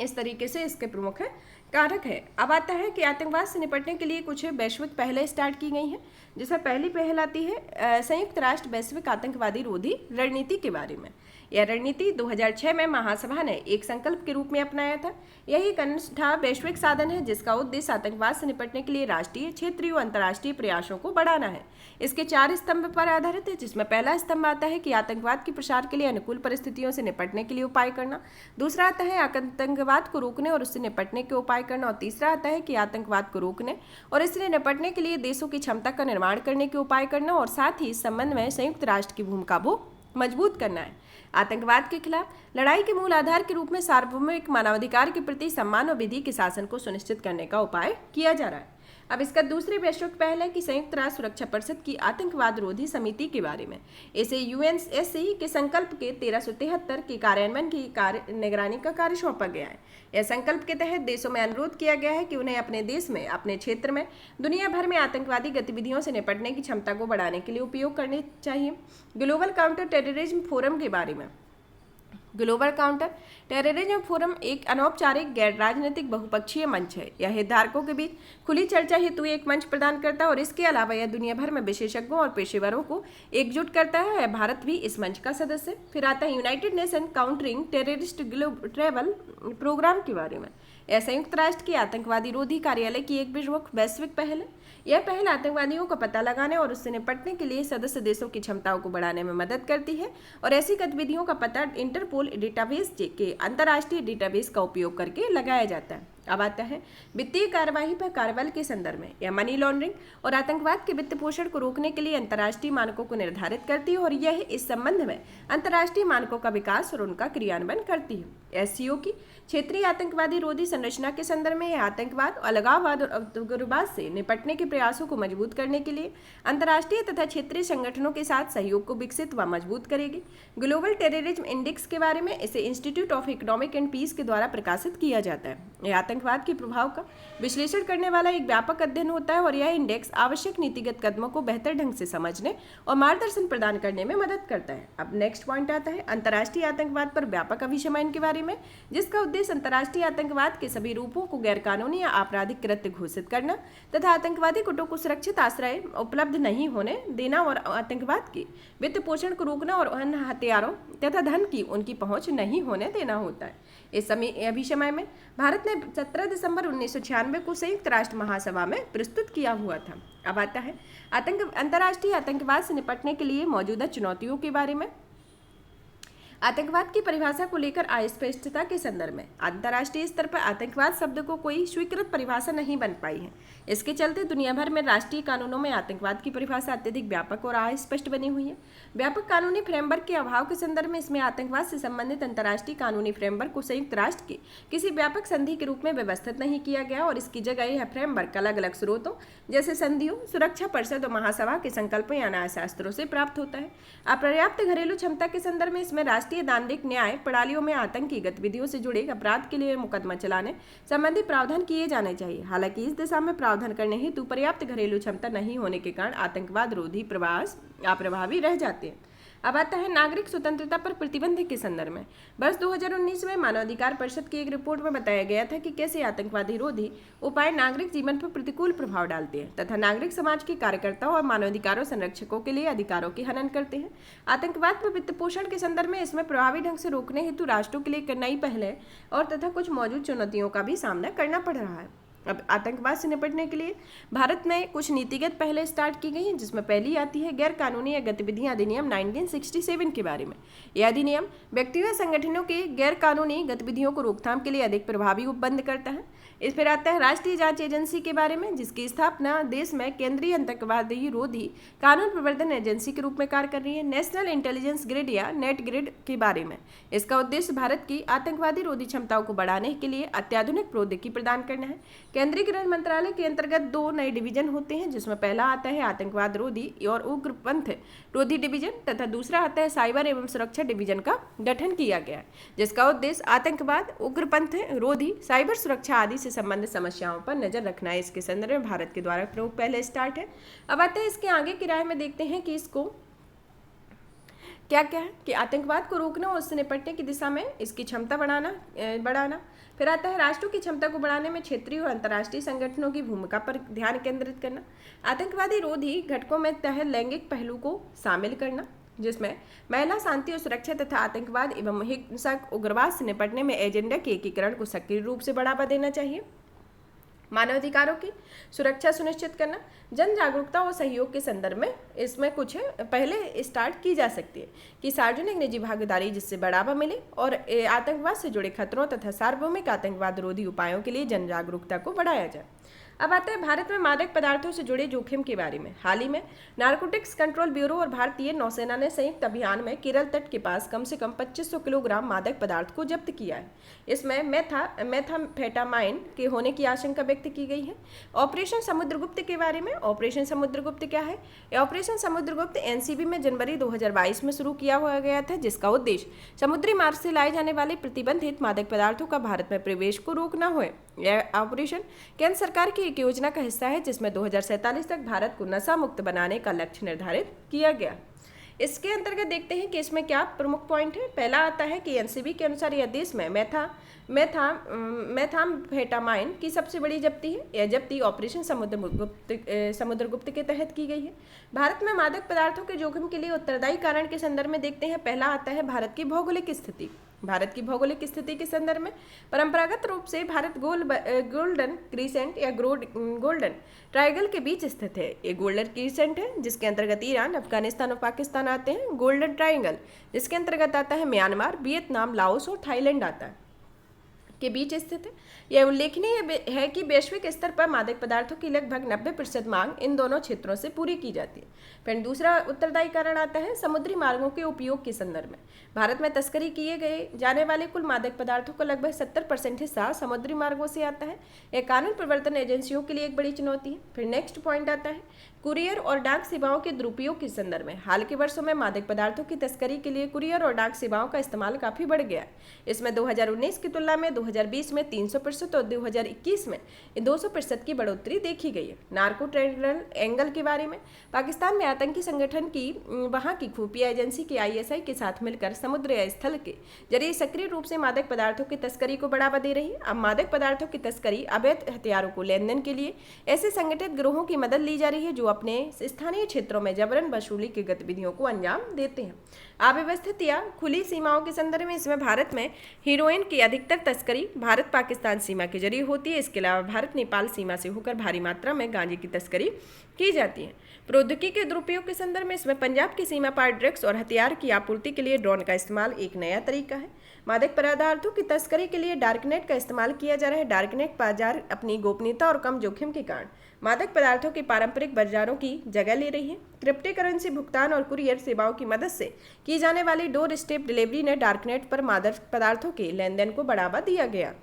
S1: इस तरीके से इसके प्रमुख कारक है। अब आता है कि आतंकवाद से निपटने के लिए कुछ वैश्विक पहलें स्टार्ट की गई हैं, जिसमें पहली पहल आती है संयुक्त राष्ट्र वैश्विक आतंकवादी रोधी रणनीति के बारे में। यह रणनीति 2006 में महासभा ने एक संकल्प के रूप में अपनाया था। यह एक अनूठा वैश्विक साधन है जिसका उद्देश्य आतंकवाद से निपटने के लिए राष्ट्रीय, क्षेत्रीय और अंतर्राष्ट्रीय प्रयासों को बढ़ाना है। इसके 4 स्तंभ पर आधारित है, जिसमें पहला स्तंभ आता है कि आतंकवाद के प्रसार के लिए अनुकूल परिस्थितियों से निपटने के लिए उपाय करना। दूसरा आता है आतंकवाद को रोकने और उससे निपटने के उपाय करना और तीसरा आता है कि आतंकवाद को रोकने और इससे निपटने के लिए देशों की क्षमता का निर्माण करने के उपाय करना और साथ ही इस संबंध में संयुक्त राष्ट्र की भूमिका को मजबूत करना है। आतंकवाद के खिलाफ लड़ाई के मूल आधार के रूप में सार्वभौमिक मानवाधिकार के प्रति सम्मान और विधि के शासन को सुनिश्चित करने का उपाय किया जा रहा है। अब इसका दूसरी वैश्विक पहल है कि संयुक्त राष्ट्र सुरक्षा परिषद की आतंकवाद रोधी समिति के बारे में। इसे यूएनएससी के संकल्प के 1373 के कार्यान्वयन की निगरानी का कार्य सौंपा गया है। यह संकल्प के तहत देशों में अनुरोध किया गया है कि उन्हें अपने देश में, अपने क्षेत्र में, दुनिया भर में आतंकवादी गतिविधियों से निपटने की क्षमता को बढ़ाने के लिए उपयोग करने चाहिए। ग्लोबल काउंटर टेररिज्म फोरम के बारे में। ग्लोबल काउंटर टेररिज्म फोरम एक अनौपचारिक गैर राजनीतिक बहुपक्षीय मंच है। यह हितधारकों के बीच खुली चर्चा हेतु एक मंच प्रदान करता है और इसके अलावा यह दुनिया भर में विशेषज्ञों और पेशेवरों को एकजुट करता है। भारत भी इस मंच का सदस्य। फिर आता है United Nation countering terrorist travel program के बारे में। यह संयुक्त राष्ट्र के आतंकवादी रोधी कार्यालय की एक वैश्विक पहल है। यह पहल आतंकवादियों का पता लगाने और उससे निपटने के लिए सदस्य देशों की क्षमताओं को बढ़ाने में मदद करती है और ऐसी गतिविधियों का पता इंटरपोल डेटाबेस के अंतर्राष्ट्रीय डेटाबेस का उपयोग करके लगाया जाता है। अब आता है वित्तीय कार्यवाही पर कार्यबल के संदर्भ में। यह मनी लॉन्ड्रिंग और आतंकवाद के वित्त पोषण को रोकने के लिए अंतर्राष्ट्रीय मानकों को निर्धारित करती है और यह इस संबंध में अंतर्राष्ट्रीय मानकों का विकास और उनका क्रियान्वयन करती है। एससीओ की क्षेत्रीय आतंकवादी रोधी संरचना के संदर्भ में यह आतंकवाद, अलगाववाद और उग्रवाद से निपटने के प्रयासों को मजबूत करने के लिए अंतर्राष्ट्रीय तथा क्षेत्रीय संगठनों के साथ सहयोग को विकसित व मजबूत करेगी। ग्लोबल टेररिज्म इंडेक्स के बारे में इसे institute of economic and peace के द्वारा प्रकाशित किया जाता है। यह आतंकवाद के प्रभाव का विश्लेषण करने वाला एक व्यापक अध्ययन होता है और यह इंडेक्स आवश्यक नीतिगत कदमों को बेहतर ढंग से समझने और मार्गदर्शन प्रदान करने में मदद करता है। अब नेक्स्ट पॉइंट आता है अंतर्राष्ट्रीय आतंकवाद पर व्यापक अभिशमन के बारे में, जिसका उद्देश्य अंतर्राष्ट्रीय आतंकवाद के सभी रूपों को गैरकानूनी या आपराधिक कृत्य घोषित करना तथा आतंकवादी गुटों को सुरक्षित आश्रय उपलब्ध नहीं होने देना और आतंकवाद के वित्त पोषण को रोकना और अन्य हथियारों तथा धन की उनकी पहुंच नहीं होने देना होता है। इस अभिशमन में भारत ने 17 दिसंबर 1996 को संयुक्त राष्ट्र महासभा में प्रस्तुत किया हुआ था। अब आता है अंतर्राष्ट्रीय आतंकवाद से निपटने के लिए मौजूदा चुनौतियों के बारे में। आतंकवाद की परिभाषा को लेकर अस्पष्टता के संदर्भ में अंतर्राष्ट्रीय स्तर पर आतंकवाद शब्द को कोई स्वीकृत परिभाषा नहीं बन पाई है। इसके चलते दुनिया भर में राष्ट्रीय कानूनों में आतंकवाद की परिभाषा अत्यधिक व्यापक और अस्पष्ट बनी हुई है। व्यापक कानूनी फ्रेमवर्क के अभाव के संदर्भ में इसमें आतंकवाद से संबंधित अंतर्राष्ट्रीय कानूनी फ्रेमवर्क को संयुक्त राष्ट्र के किसी व्यापक संधि के रूप में व्यवस्थित नहीं किया गया और इसकी जगह यह फ्रेमवर्क अलग अलग स्रोतों जैसे संधियों, सुरक्षा परिषद और महासभा के संकल्पों या न्यायशास्त्रों से प्राप्त होता है। अपर्याप्त घरेलू क्षमता के संदर्भ में इसमें राष्ट्रीय दांडिक न्याय प्रणालियों में आतंकी गतिविधियों से जुड़े अपराध के लिए मुकदमा चलाने संबंधी प्रावधान किए जाने चाहिए। हालांकि इस दिशा में प्रावधान करने हेतु पर्याप्त घरेलू क्षमता नहीं होने के कारण आतंकवाद रोधी प्रयास अप्रभावी रह जाते हैं। अब आता है नागरिक स्वतंत्रता पर प्रतिबंध के संदर्भ में। वर्ष 2019 में मानवाधिकार परिषद की एक रिपोर्ट में बताया गया था कि कैसे आतंकवादी रोधी उपाय नागरिक जीवन पर प्रतिकूल प्रभाव डालते हैं तथा नागरिक समाज के कार्यकर्ताओं और मानवाधिकारों संरक्षकों के लिए अधिकारों की हनन करते हैं। आतंकवाद पर वित्त पोषण के संदर्भ में इसमें प्रभावी ढंग से रोकने हेतु राष्ट्रों के लिए एक नई पहल है और तथा कुछ मौजूद चुनौतियों का भी सामना करना पड़ रहा है। अब आतंकवाद से निपटने के लिए भारत में कुछ नीतिगत पहलें स्टार्ट की गई हैं, जिसमें पहली आती है गैर कानूनी या गतिविधियां अधिनियम 1967 के बारे में। यह अधिनियम व्यक्तियों या संगठनों की गैर कानूनी गतिविधियों को रोकथाम के लिए अधिक प्रभावी उपबंध करता है। इस पर आता है राष्ट्रीय जांच एजेंसी के बारे में, जिसकी स्थापना देश में केंद्रीय आतंकवादी रोधी कानून प्रवर्तन एजेंसी के रूप में कार्य कर रही है। नेशनल इंटेलिजेंस ग्रिड या नेट ग्रिड के बारे में, इसका उद्देश्य भारत की आतंकवादी रोधी क्षमताओं को बढ़ाने के लिए अत्याधुनिक प्रौद्योगिकी प्रदान करना है। केंद्रीय गृह मंत्रालय के अंतर्गत 2 नए डिवीजन होते हैं, जिसमें पहला आता है आतंकवाद रोधी और उग्रपंथ रोधी डिवीजन तथा दूसरा आता है साइबर एवं सुरक्षा डिवीजन का गठन किया गया है, जिसका उद्देश्य आतंकवाद, उग्रपंथ रोधी, साइबर सुरक्षा आदि से संबंधित समस्याओं पर नजर रखना है। इसके संदर्भ में भारत के द्वारा प्रमुख पहले स्टार्ट है। अब आते हैं इसके आगे की राय में देखते हैं कि इसको क्या क्या है कि आतंकवाद को रोकना और उससे निपटने की दिशा में इसकी क्षमता बढ़ाना। फिर आता है राष्ट्रों की क्षमता को बढ़ाने में क्षेत्रीय और अंतर्राष्ट्रीय संगठनों की भूमिका पर ध्यान केंद्रित करना। आतंकवादी रोधी घटकों में तहत लैंगिक पहलू को शामिल करना, जिसमें महिला शांति और सुरक्षा तथा आतंकवाद एवं हिंसक उग्रवाद से निपटने में एजेंडा के एकीकरण को सक्रिय रूप से बढ़ावा देना चाहिए। मानवाधिकारों की सुरक्षा सुनिश्चित करना, जन जागरूकता और सहयोग के संदर्भ में इसमें कुछ पहले स्टार्ट की जा सकती है कि सार्वजनिक निजी भागीदारी जिससे बढ़ावा मिले और आतंकवाद से जुड़े खतरों तथा सार्वभौमिक आतंकवाद रोधी उपायों के लिए जन जागरूकता को बढ़ाया जाए। अब आता है भारत में मादक पदार्थों से जुड़े जोखिम के बारे में। हाल ही में नारकोटिक्स कंट्रोल ब्यूरो और भारतीय नौसेना ने संयुक्त अभियान में केरल तट के पास कम से कम 2500 किलोग्राम मादक पदार्थ को जब्त किया है। इसमें मेथाम्फेटामाइन के होने की आशंका व्यक्त की गई है। ऑपरेशन समुद्रगुप्त के बारे में। ऑपरेशन समुद्रगुप्त क्या है? ऑपरेशन समुद्रगुप्त एनसीबी में जनवरी 2022 में शुरू किया हुआ गया था, जिसका उद्देश्य समुद्री मार्ग से लाए जाने वाले प्रतिबंधित मादक पदार्थों का भारत में प्रवेश को रोकना हो। यह ऑपरेशन केंद्र सरकार की एक योजना का हिस्सा है जिसमें 2047 तक भारत को नशा मुक्त बनाने का लक्ष्य निर्धारित किया गया। इसके अंतर्गत देखते हैं कि इसमें क्या प्रमुख पॉइंट है। पहला आता है कि एनसीबी के अनुसार यह देश में मेथाम्फेटामाइन की सबसे बड़ी जब्ती है। यह जब्ती ऑपरेशन समुद्रगुप्त के तहत की गई है। भारत में मादक पदार्थों के जोखिम के लिए उत्तरदायी कारण के संदर्भ में देखते हैं। पहला आता है भारत की भौगोलिक स्थिति। भारत की भौगोलिक स्थिति के संदर्भ में परंपरागत रूप से भारत गोल्डन क्रीसेंट या गोल्डन ट्रायंगल के बीच स्थित है। ये गोल्डन क्रीसेंट है जिसके अंतर्गत ईरान, अफगानिस्तान और पाकिस्तान आते हैं। गोल्डन ट्रायंगल जिसके अंतर्गत आता है म्यांमार, वियतनाम, लाओस और थाईलैंड आता है के बीच स्थित है। यह उल्लेखनीय है कि वैश्विक स्तर पर मादक पदार्थों की लगभग 90% मांग इन दोनों क्षेत्रों से पूरी की जाती है। फिर दूसरा उत्तरदायी कारण आता है समुद्री मार्गों के उपयोग के संदर्भ में। भारत में तस्करी किए गए जाने वाले कुल मादक पदार्थों का लगभग 70% हिस्सा समुद्री मार्गों से आता है। यह कानून प्रवर्तन एजेंसियों के लिए एक बड़ी चुनौती है। फिर नेक्स्ट पॉइंट आता है कुरियर और डाक सेवाओं के दुरुपयोग के संदर्भ में। हाल के वर्षों में मादक पदार्थों की तस्करी के लिए कुरियर और डाक सेवाओं का इस्तेमाल काफी बढ़ गया है। इसमें 2019 की तुलना में 2020 में 300% और 2021 में 200% की बढ़ोतरी देखी गई है। नार्को ट्रायंगल एंगल के बारे में। पाकिस्तान में आतंकी संगठन की वहां की खुफिया एजेंसी के आईएसआई के साथ मिलकर समुद्र या स्थल के जरिए सक्रिय रूप से मादक पदार्थों की तस्करी को बढ़ावा दे रही है। अब मादक पदार्थों की तस्करी, अवैध हथियारों को लेन देन के लिए ऐसे संगठित गिरोहों की मदद ली जा रही है जो अपने स्थानीय क्षेत्रों में जबरन वसूली की गतिविधियों को अंजाम देते हैं। अव्यवस्थित या खुली सीमाओं के संदर्भ में इसमें भारत में हीरोइन की अधिकतर तस्करी भारत पाकिस्तान सीमा के जरिए होती है। इसके अलावा भारत नेपाल सीमा से होकर भारी मात्रा में गांजे की तस्करी की जाती है। प्रौद्योगिकी के दुरुपयोग के संदर्भ में इसमें पंजाब की सीमा पार ड्रग्स और हथियार की आपूर्ति के लिए ड्रोन का इस्तेमाल एक नया तरीका है। मादक पदार्थों की तस्करी के लिए डार्कनेट का इस्तेमाल किया जा रहा है। डार्कनेट बाजार अपनी गोपनीयता और कम जोखिम के कारण मादक पदार्थों के पारंपरिक बाजारों की जगह ले रही है। क्रिप्टो करेंसी भुगतान और कुरियर सेवाओं की मदद से की जाने वाली डोर स्टेप डिलीवरी ने डार्कनेट पर मादक पदार्थों के लेन देन को बढ़ावा दिया गया।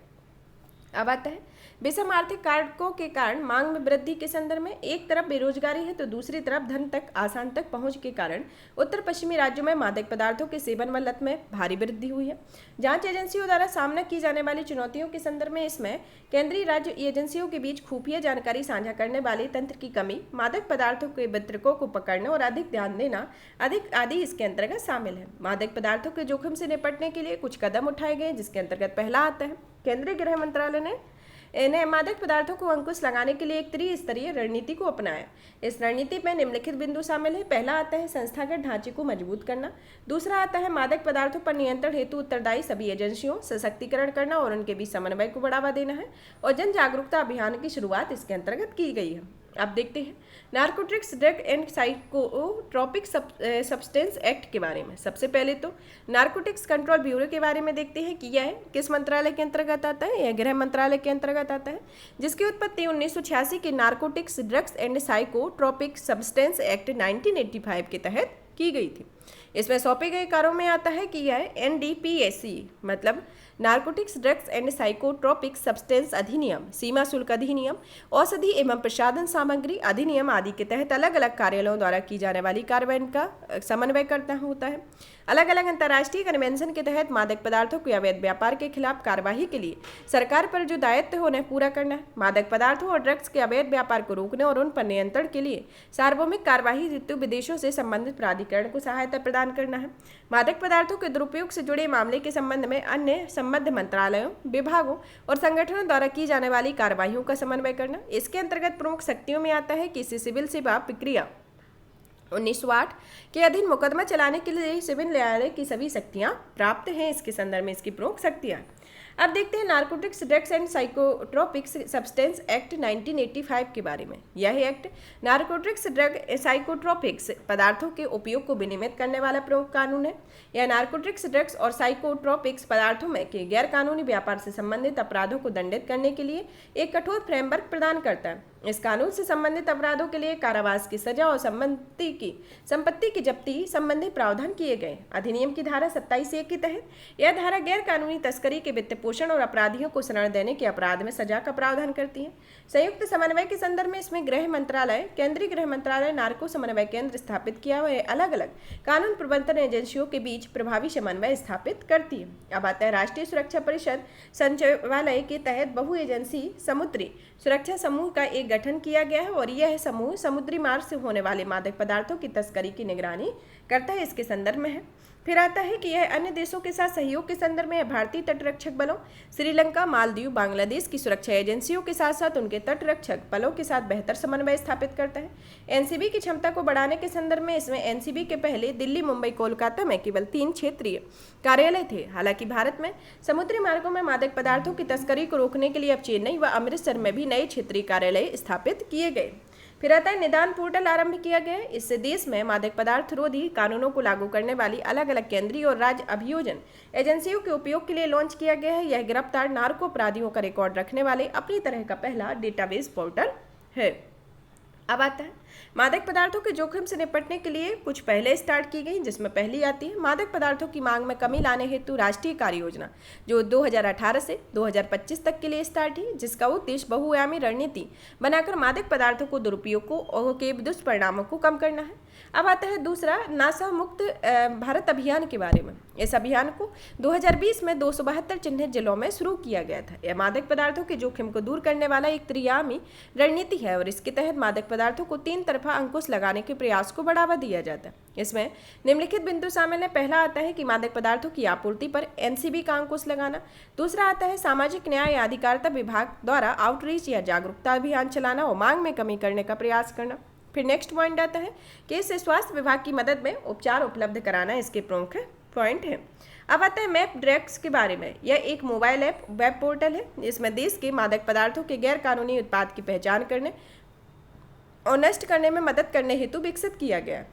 S1: अब आता है विषम आर्थिक कारकों के कारण मांग में वृद्धि के संदर्भ में। एक तरफ बेरोजगारी है तो दूसरी तरफ धन तक आसान तक पहुंच के कारण उत्तर पश्चिमी राज्यों में मादक पदार्थों के सेवन व लत में भारी वृद्धि हुई है। जांच एजेंसियों द्वारा सामना की जाने वाली चुनौतियों के संदर्भ में इसमें केंद्रीय राज्य एजेंसियों के बीच खुफिया जानकारी साझा करने वाले तंत्र की कमी, मादक पदार्थों के वितरकों को पकड़ने और अधिक ध्यान देना आदि इसके अंतर्गत शामिल है। मादक पदार्थों के जोखिम से निपटने के लिए कुछ कदम उठाए गए जिसके अंतर्गत पहला आता है केंद्रीय गृह मंत्रालय ने इन्हें मादक पदार्थों को अंकुश लगाने के लिए एक त्रिस्तरीय रणनीति को अपनाया। इस रणनीति में निम्नलिखित बिंदु शामिल है। पहला आता है संस्थागत ढांचे को मजबूत करना। दूसरा आता है मादक पदार्थों पर नियंत्रण हेतु उत्तरदायी सभी एजेंसियों सशक्तिकरण करना और उनके बीच समन्वय को बढ़ावा देना है। और जन जागरूकता अभियान की शुरुआत इसके अंतर्गत की गई है। अब देखते हैं narcotics drug and psychotropic substance act के बारे में। सबसे पहले तो नारकोटिक्स कंट्रोल ब्यूरो के बारे में देखते हैं कि यह किस मंत्रालय के अंतर्गत आता है। यह गृह मंत्रालय के अंतर्गत आता है जिसकी उत्पत्ति 1986 के narcotics drugs and psychotropic substance act 1985 के तहत की गई थी। इसमें सौंपे गए कार्यों में आता है कि यह NDPSC मतलब narcotics drugs and psychotropic substance अधिनियम, सीमा शुल्क अधिनियम, औषधि एवं प्रसाधन सामग्री अधिनियम आदि के तहत अलग अलग कार्यालयों द्वारा की जाने वाली कार्रवाई का समन्वय करता होता है। अलग अलग अंतर्राष्ट्रीय कन्वेंशन के तहत मादक पदार्थों के अवैध व्यापार के खिलाफ कार्यवाही के लिए सरकार पर जो दायित्व है उन्हें पूरा करना है। मादक पदार्थों और ड्रग्स के अवैध व्यापार को रोकने और उन पर नियंत्रण के लिए सार्वभौमिक कार्यवाही हेतु विदेशों से संबंधित प्राधिकरण को सहायता प्रदान करना है। मादक पदार्थों के दुरुपयोग से जुड़े मामले के संबंध में अन्य संबद्ध मंत्रालयों, विभागों और संगठनों द्वारा की जाने वाली कार्यवाहियों का समन्वय करना। इसके अंतर्गत प्रमुख शक्तियों में आता है कि सिविल सेवा प्रक्रिया 1908 के अधीन मुकदमा चलाने के लिए सिविल न्यायालय की सभी शक्तियां प्राप्त हैं। इसके संदर्भ में इसकी प्रमुख शक्तियां। अब देखते हैं narcotics drugs and psychotropics substance act 1985 के बारे में। यह एक्ट नारकोटिक्स ड्रग साइकोट्रोपिक्स पदार्थों के उपयोग को विनियमित करने वाला प्रमुख कानून है। यह नारकोटिक्स ड्रग्स और साइकोट्रोपिक्स पदार्थों में के गैर कानूनी व्यापार से संबंधित अपराधों को दंडित करने के लिए एक कठोर फ्रेमवर्क प्रदान करता है। इस कानून से संबंधित अपराधों के लिए कारावास की सजा और संपत्ति की जब्ती संबंधी प्रावधान किए गए। अधिनियम की धारा 27(1) के तहत यह धारा गैर कानूनी तस्करी के वित्त पोषण और अपराधियों को शरण देने के अपराध में सजा का प्रावधान करती है। संयुक्त समन्वय के संदर्भ में इसमें गृह मंत्रालय, केंद्रीय गृह मंत्रालय नार्को समन्वय केंद्र स्थापित किया हुआ अलग अलग कानून प्रबंधन एजेंसियों के बीच प्रभावी समन्वय स्थापित करती है। अब आता है राष्ट्रीय सुरक्षा परिषद सचिवालय के तहत बहु एजेंसी समुद्री सुरक्षा समूह का एक गठन किया गया है और यह समूह समुद्री मार्ग से होने वाले मादक पदार्थों की तस्करी की निगरानी करता है, इसके संदर्भ में है। फिर आता है कि यह अन्य देशों के साथ सहयोग के संदर्भ में भारतीय तटरक्षक बलों, श्रीलंका, मालदीव, बांग्लादेश की सुरक्षा एजेंसियों के साथ साथ उनके तटरक्षक बलों के साथ बेहतर समन्वय स्थापित करता है। एनसीबी की क्षमता को बढ़ाने के संदर्भ में इसमें एनसीबी के पहले दिल्ली, मुंबई, कोलकाता में केवल 3 क्षेत्रीय कार्यालय थे। हालांकि भारत में समुद्री मार्गों में मादक पदार्थों की तस्करी को रोकने के लिए अब चेन्नई व अमृतसर में भी नए क्षेत्रीय कार्यालय स्थापित किए गए। फिर आता है निदान पोर्टल आरंभ किया गया है। इससे देश में मादक पदार्थ रोधी कानूनों को लागू करने वाली अलग अलग केंद्रीय और राज्य अभियोजन एजेंसियों के उपयोग के लिए लॉन्च किया गया है। यह गिरफ्तार नार्को अपराधियों का रिकॉर्ड रखने वाले अपनी तरह का पहला डेटाबेस पोर्टल है। अब आता है मादक पदार्थों के जोखिम से निपटने के लिए कुछ पहले स्टार्ट की गई, जिसमें पहली आती है मादक पदार्थों की मांग में कमी लाने हेतु राष्ट्रीय कार्य योजना, जो 2018 से 2025 तक के लिए स्टार्ट हुई, जिसका उद्देश्य बहुआयामी रणनीति बनाकर मादक पदार्थों को दुरुपयोग के दुष्परिणामों को कम करना है। अब आता है दूसरा नशा मुक्त भारत अभियान के बारे में। इस अभियान को 2020 में 272 चिन्हित जिलों में शुरू किया गया था। यह मादक पदार्थों के जोखिम को दूर करने वाला एक त्रिआयामी रणनीति है और इसके तहत मादक पदार्थों को 3 तरफा अंकुश लगाने के प्रयास को बढ़ावा दिया जाता है। इसमें निम्नलिखित बिंदु शामिल है। पहला आता है कि मादक पदार्थों की आपूर्ति पर एनसीबी का अंकुश लगाना। दूसरा आता है सामाजिक न्याय या अधिकारिता विभाग द्वारा आउटरीच या जागरूकता अभियान चलाना और मांग में कमी करने का प्रयास करना। फिर नेक्स्ट पॉइंट आता है कि इससे स्वास्थ्य विभाग की मदद में उपचार उपलब्ध कराना इसके प्रमुख पॉइंट है। अब आता है मैप ड्रग्स के बारे में। यह एक मोबाइल ऐप वेब पोर्टल है। इसमें देश के मादक पदार्थों के गैर कानूनी उत्पाद की पहचान करने और नष्ट करने में मदद करने हेतु विकसित किया गया।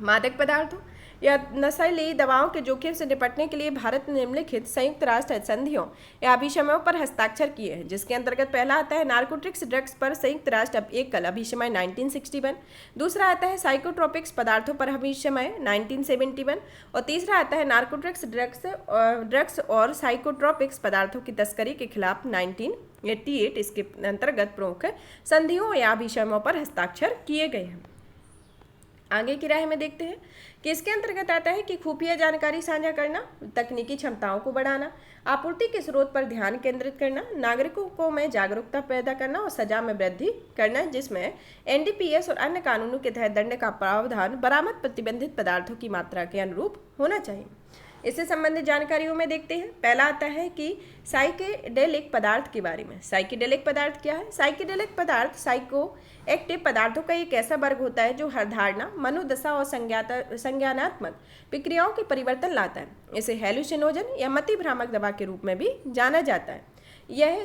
S1: मादक पदार्थों या नशीली दवाओं के जोखिम से निपटने के लिए भारत ने निम्नलिखित संयुक्त राष्ट्र संधियों या अभिसमयों पर हस्ताक्षर किए हैं, जिसके अंतर्गत पहला आता है नारकोटिक्स ड्रग्स पर संयुक्त राष्ट्र एकल अभिसमय 1961, दूसरा आता है साइकोट्रोपिक्स पदार्थों पर अभिसमय 1971 और तीसरा आता है नारकोटिक्स ड्रग्स और साइकोट्रोपिक्स पदार्थों की तस्करी के खिलाफ 1988। इसके अंतर्गत प्रमुख संधियों या अभिसमयों पर हस्ताक्षर किए गए हैं। आगे की राह में देखते हैं कि इसके अंतर्गत आता है कि खुफिया जानकारी साझा करना, तकनीकी क्षमताओं को बढ़ाना, आपूर्ति के स्रोत पर ध्यान केंद्रित करना, नागरिकों में जागरूकता पैदा करना और सजा में वृद्धि करना, जिसमें एनडीपीएस और अन्य कानूनों के तहत दंड का प्रावधान बरामद प्रतिबंधित पदार्थों की मात्रा के अनुरूप होना चाहिए। इससे संबंधित जानकारियों में देखते हैं। पहला आता है कि साइकेडेलिक पदार्थ के बारे में। साइकेडेलिक पदार्थ क्या है? साइकेडेलिक पदार्थ साइको एक्टिव पदार्थों का एक ऐसा वर्ग होता है जो हर धारणा, मनोदशा और संज्ञानात्मक प्रक्रियाओं के परिवर्तन लाता है। इसे हेलुसिनोजन या मति भ्रामक दवा के रूप में भी जाना जाता है। यह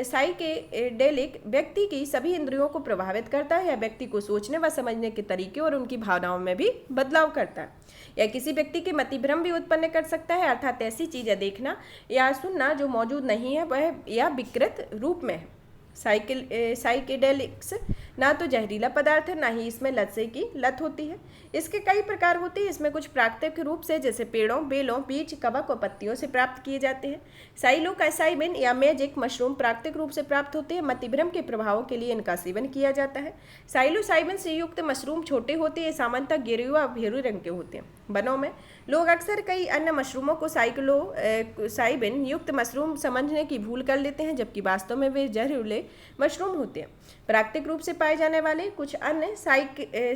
S1: साइकेडेलिक व्यक्ति की सभी इंद्रियों को प्रभावित करता है। यह व्यक्ति को सोचने व समझने के तरीके और उनकी भावनाओं में भी बदलाव करता है। यह किसी व्यक्ति के मतिभ्रम भी उत्पन्न कर सकता है, अर्थात ऐसी चीजें देखना या सुनना जो मौजूद नहीं है वह या विकृत रूप में है। साइकेडेलिक्स ना तो जहरीला पदार्थ है, ना ही इसमें लत की लत होती है। इसके कई प्रकार होते हैं। इसमें कुछ प्राकृतिक रूप से जैसे पेड़ों, बेलों, बीज, कवक और पत्तियों से प्राप्त किए जाते हैं। साइलोकासाइबिन या मैजिक मशरूम प्राकृतिक रूप से प्राप्त होते हैं। मतिभ्रम के प्रभावों के लिए इनका सेवन किया जाता है। साइलोसाइबिन से युक्त मशरूम छोटे होते हैं, सामान्यतः गिरे व भेरू रंग के होते हैं। वनों में लोग अक्सर कई अन्य मशरूमों को साइलोसाइबिन युक्त मशरूम समझने की भूल कर लेते हैं, जबकि वास्तव में वे जहरीले मशरूम होते हैं। प्राकृतिक रूप से पाए जाने वाले कुछ अन्य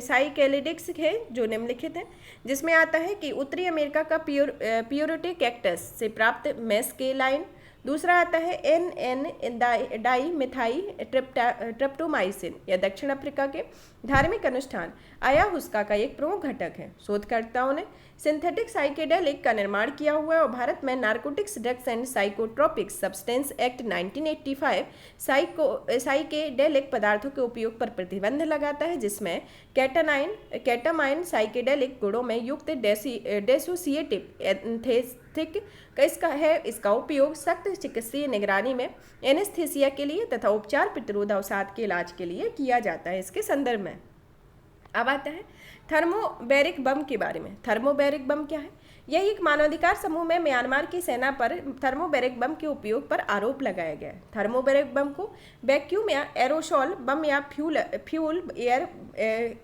S1: साइकेडेलिक्स हैं जो निम्नलिखित हैं, जिसमें आता है कि उत्तरी अमेरिका का प्यूरिटी कैक्टस से प्राप्त मेस्केलाइन। दूसरा आता है NN डाई मिथाई ट्रिप्टोमाइसिन या दक्षिण अफ्रीका के धार्मिक अनुष्ठान ayahuasca का एक प्रमुख घटक है। शोधकर्ताओं ने सिंथेटिक साइकेडेलिक का निर्माण किया हुआ है और भारत में narcotics drugs and psychotropic substance act 1985 psychedelic पदार्थों के उपयोग पर प्रतिबंध लगाता है, जिसमें केटामाइन साइकेडेलिक गुणों में युक्त डेसोसिएटिव एंथेसिक इसका उपयोग सख्त चिकित्सीय निगरानी में एनेस्थीसिया के लिए तथा उपचार प्रतिरोध अवसाद के इलाज के लिए किया जाता है। इसके संदर्भ में अब आता है थर्मोबैरिक बम के बारे में। थर्मोबैरिक बम क्या है? यह एक मानवाधिकार समूह में म्यांमार की सेना पर थर्मोबैरिक बम के उपयोग पर आरोप लगाया गया है। थर्मोबैरिक बम को वैक्यूम या एरोसोल बम या फ्यूल एयर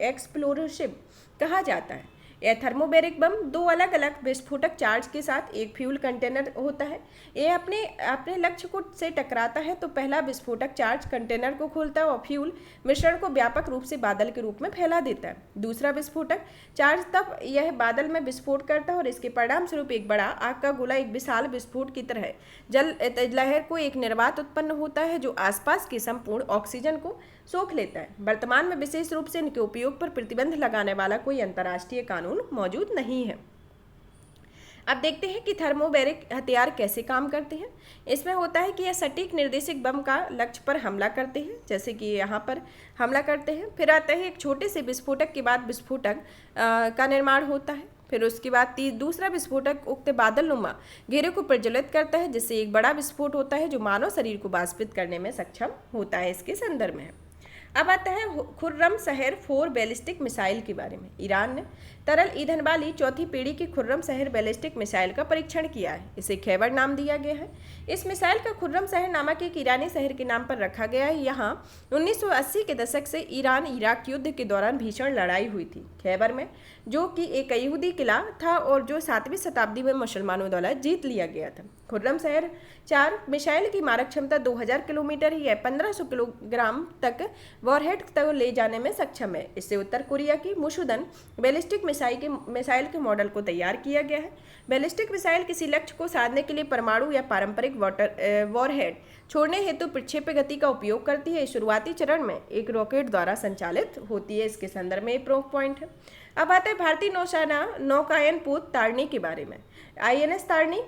S1: एक्सप्लोसिव कहा जाता है। यह थर्मोबैरिक बम दो अलग अलग विस्फोटक चार्ज के साथ एक फ्यूल कंटेनर होता है। यह अपने लक्ष्य को से टकराता है तो पहला विस्फोटक चार्ज कंटेनर को खोलता है और फ्यूल मिश्रण को व्यापक रूप से बादल के रूप में फैला देता है। दूसरा विस्फोटक चार्ज तब यह बादल में विस्फोट करता है और इसके परिणाम स्वरूप एक बड़ा आग का गोला एक विशाल विस्फोट की तरह जल लहर को एक निर्वात उत्पन्न होता है जो आसपास के संपूर्ण ऑक्सीजन को सोख लेता है। वर्तमान में विशेष रूप से इनके उपयोग पर प्रतिबंध लगाने वाला कोई अंतर्राष्ट्रीय कानून मौजूद नहीं है। अब देखते हैं कि थर्मोबैरिक हथियार कैसे काम करते हैं। इसमें होता है कि यह सटीक निर्देशित बम का लक्ष्य पर हमला करते हैं, जैसे कि यहाँ पर हमला करते हैं। फिर आता है एक छोटे से विस्फोटक के बाद विस्फोटक का निर्माण होता है। फिर उसके बाद दूसरा विस्फोटक उक्त बादलनुमा घेरे को प्रज्वलित करता है, जिससे एक बड़ा विस्फोट होता है जो मानव शरीर को वाष्पित करने में सक्षम होता है। इसके संदर्भ में अब आता है खुर्रम शहर 4 बैलिस्टिक मिसाइल के बारे में। ईरान ने तरल ईंधन वाली चौथी पीढ़ी की खुर्रम शहर बैलिस्टिक मिसाइल का परीक्षण किया है। इसे खैबर नाम दिया गया है। इस मिसाइल का खुर्रम शहर नामक एक ईरानी शहर के नाम पर रखा गया है। यहाँ 1980 के दशक से ईरान इराक युद्ध के दौरान भीषण लड़ाई हुई थी। खैबर में जो कि एक यहूदी किला था और जो 7वीं शताब्दी में मुसलमानों द्वारा जीत लिया गया था। खुर्रम शहर 4 मिसाइल की मारक क्षमता 2000 किलोमीटर ही है, 1500 किलोग्राम तक वॉरहेड तक ले जाने में सक्षम है। इससे उत्तर कोरिया की मुशुदन बैलिस्टिक मिसाइल के मॉडल को तैयार किया गया है। बैलिस्टिक मिसाइल किसी लक्ष्य को साधने के लिए परमाणु या पारंपरिक वॉरहेड छोड़ने हेतु प्रक्षेप्य गति का उपयोग करती है। शुरुआती चरण में एक रॉकेट द्वारा संचालित होती है। इसके संदर्भ में प्रमुख पॉइंट है। अब आता है भारतीय नौसेना नौकायन पोत तारणी के बारे में। INS तारणी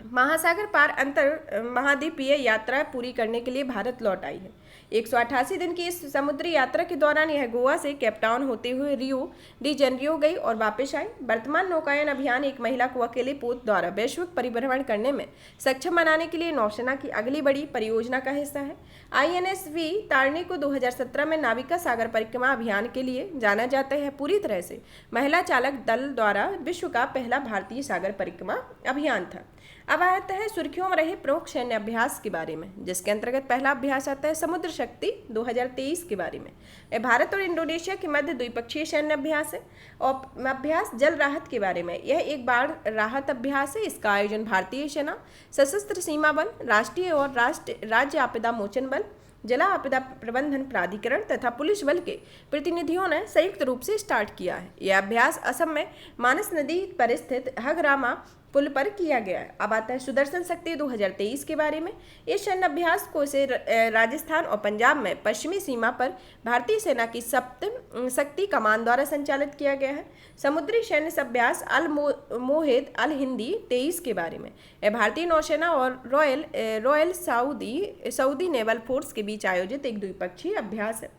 S1: महासागर पार अंतर महाद्वीपीय यात्रा पूरी करने के लिए भारत लौट आई है। 188 दिन की इस समुद्री यात्रा के दौरान यह गोवा से केपटाउन होते हुए रियो डी जेनेरियो गई और वापस आई। वर्तमान नौकायन अभियान एक महिला को अकेले पोत द्वारा वैश्विक परिभ्रमण करने में सक्षम बनाने के लिए नौसेना की अगली बड़ी परियोजना का हिस्सा है। INSV तारणी को 2017 में नाविका सागर परिक्रमा अभियान के लिए जाना जाता है। पूरी तरह से महिला चालक दल द्वारा विश्व का पहला भारतीय सागर परिक्रमा अभियान था। अब आता है सुर्खियों में रहे प्रमुख सैन्य अभ्यास के बारे में, जिसके अंतर्गत पहला अभ्यास आता है समुद्र शक्ति 2023 के बारे में। यह भारत और इंडोनेशिया के मध्य द्विपक्षीय सैन्य अभ्यास है। और अभ्यास जल राहत के बारे में, यह एक बाढ़ राहत अभ्यास है। इसका आयोजन भारतीय सेना, सशस्त्र सीमा बल, राष्ट्रीय और राज्य आपदा मोचन बल, जिला आपदा प्रबंधन प्राधिकरण तथा पुलिस बल के प्रतिनिधियों ने संयुक्त रूप से स्टार्ट किया है। यह अभ्यास असम में मानस नदी पर स्थित हगरामा पुल पर किया गया है। अब आता है सुदर्शन शक्ति 2023 के बारे में। इस सैन्य अभ्यास को से राजस्थान और पंजाब में पश्चिमी सीमा पर भारतीय सेना की सप्तम शक्ति कमान द्वारा संचालित किया गया है। समुद्री सैन्य अभ्यास अल मोहिद अल हिंदी 23 के बारे में। यह भारतीय नौसेना और रॉयल सऊदी नेवल फोर्स के बीच आयोजित एक द्विपक्षीय अभ्यास है।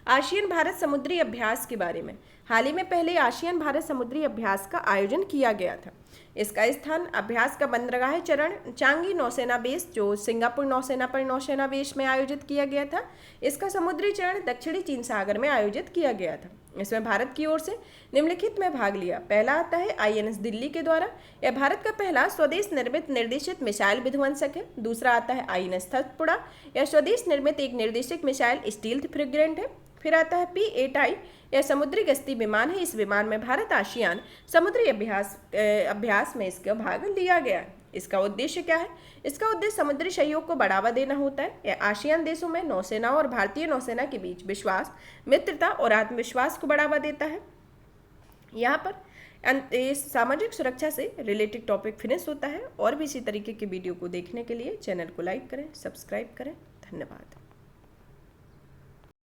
S1: आसियान भारत समुद्री अभ्यास के बारे में। हाल ही में पहले आसियान भारत समुद्री अभ्यास का आयोजन किया गया था। इसका स्थान अभ्यास का बंदरगाह चरण चांगी नौसेना बेस जो सिंगापुर नौसेना पर नौसेना बेस में आयोजित किया गया था। इसका समुद्री चरण दक्षिणी चीन सागर में आयोजित किया गया था। इसमें भारत की ओर से निम्नलिखित में भाग लिया। पहला आता है INS दिल्ली के द्वारा। यह भारत का पहला स्वदेश निर्मित निर्देशित मिसाइल विध्वंसक है। दूसरा आता है INS सतपुड़ा। यह स्वदेश निर्मित एक निर्देशित मिसाइल स्टील्थ फ्रिगेंट है। फिर आता है P-8I। यह समुद्री गश्ती विमान है। इस विमान में भारत आसियान समुद्री अभ्यास में इसका भाग लिया गया है। इसका उद्देश्य क्या है? इसका उद्देश्य समुद्री सहयोग को बढ़ावा देना होता है। यह आसियान देशों में नौसेना और भारतीय नौसेना के बीच विश्वास, मित्रता और आत्मविश्वास को बढ़ावा देता है। यहाँ पर सामाजिक सुरक्षा से रिलेटेड टॉपिक फिनिश होता है। और भी इसी तरीके के वीडियो को देखने के लिए चैनल को लाइक करें, सब्सक्राइब करें। धन्यवाद।